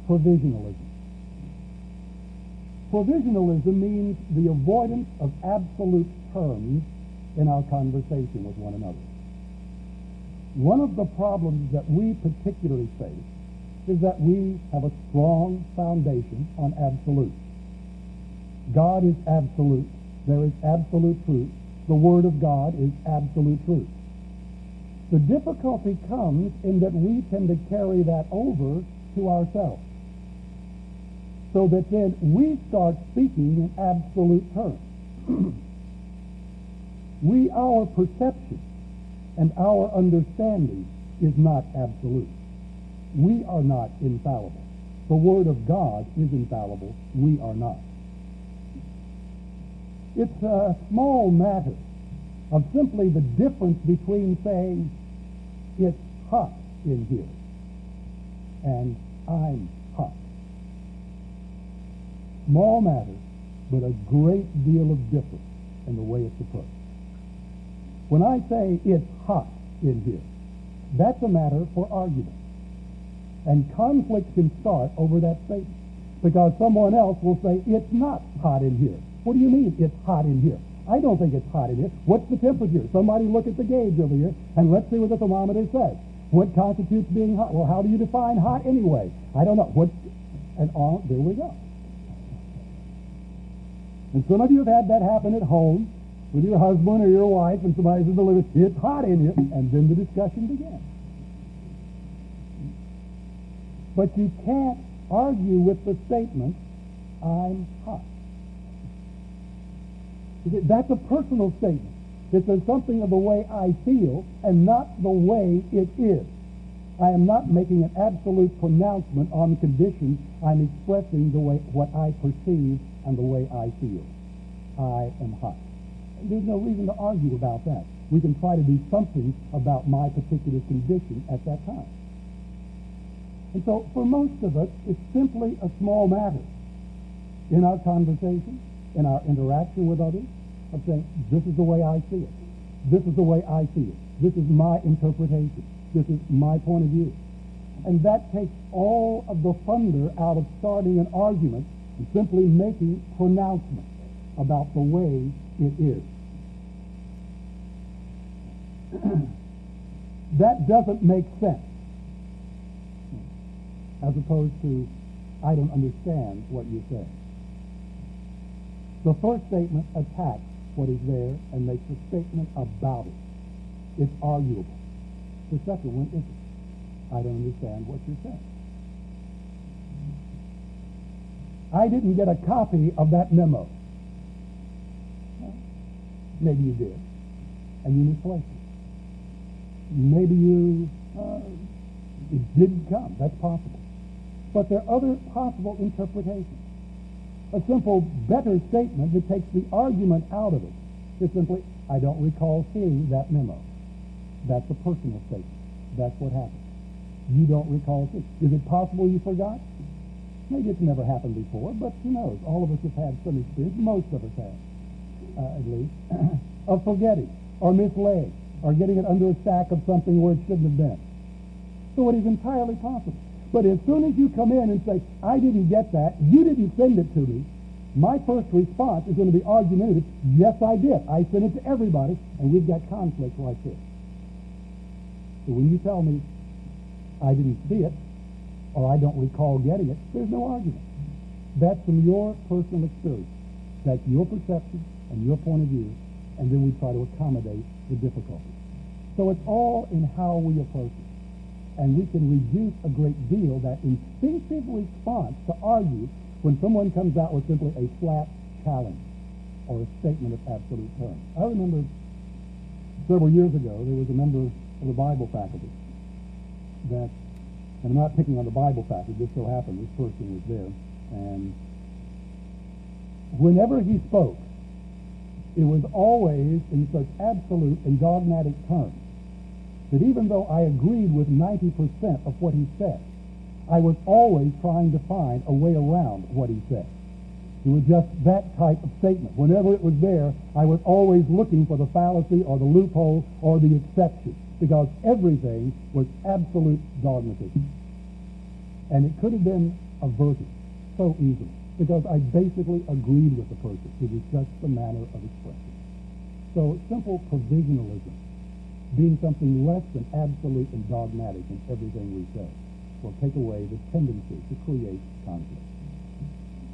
provisionalism. Provisionalism means the avoidance of absolute terms in our conversation with one another. One of the problems that we particularly face is that we have a strong foundation on absolutes. God is absolute. There is absolute truth. The Word of God is absolute truth. The difficulty comes in that we tend to carry that over to ourselves, so that then we start speaking in absolute terms. Our perception and our understanding is not absolute. We are not infallible. The Word of God is infallible. We are not. It's a small matter of simply the difference between saying, it's hot in here, and I'm hot. Small matter, but a great deal of difference in the way it's approached. When I say it's hot in here, that's a matter for argument. And conflict can start over that statement, because someone else will say, it's not hot in here. What do you mean it's hot in here? I don't think it's hot in here. What's the temperature? Somebody look at the gauge over here, and let's see what the thermometer says. What constitutes being hot? Well, how do you define hot anyway? I don't know. And on, there we go. And some of you have had that happen at home with your husband or your wife, and somebody says, it's hot in here, and then the discussion begins. But you can't argue with the statement, I'm hot. That's a personal statement. It says something of the way I feel and not the way it is. I am not making an absolute pronouncement on conditions. I'm expressing what I perceive and the way I feel. I am hot. There's no reason to argue about that. We can try to do something about my particular condition at that time. And so for most of us, it's simply a small matter in our conversation, in our interaction with others, of saying, this is the way I see it. This is the way I see it. This is my interpretation. This is my point of view. And that takes all of the thunder out of starting an argument and simply making pronouncements about the way it is. That doesn't make sense, as opposed to, I don't understand what you say. The first statement attacks what is there and makes a statement about it. It's arguable. The second one isn't. I don't understand what you're saying. I didn't get a copy of that memo. Well, maybe you did, and you misplaced it. Maybe it didn't come. That's possible. But there are other possible interpretations. A simple, better statement that takes the argument out of it is simply, I don't recall seeing that memo. That's a personal statement. That's what happened. You don't recall seeing. Is it possible you forgot? Maybe it's never happened before, but who knows? All of us have had some experience, most of us have, at least, of forgetting or mislaying or getting it under a stack of something where it shouldn't have been. So it is entirely possible. But as soon as you come in and say, I didn't get that, you didn't send it to me, my first response is going to be argumentative. Yes, I did. I sent it to everybody, and we've got conflict right there. So when you tell me I didn't see it, or I don't recall getting it, there's no argument. That's from your personal experience. That's your perception and your point of view, and then we try to accommodate the difficulty. So it's all in how we approach it. And we can reduce a great deal that instinctive response to argue when someone comes out with simply a flat challenge or a statement of absolute terms. I remember several years ago, there was a member of the Bible faculty that, and I'm not picking on the Bible faculty, just so happened this person was there, and whenever he spoke, it was always in such absolute and dogmatic terms that even though I agreed with 90% of what he said, I was always trying to find a way around what he said. It was just that type of statement. Whenever it was there, I was always looking for the fallacy or the loophole or the exception, because everything was absolute dogmatism. And it could have been averted so easily because I basically agreed with the person. It was just the manner of expression. So simple provisionalism, being something less than absolute and dogmatic in everything we say, will take away the tendency to create conflict.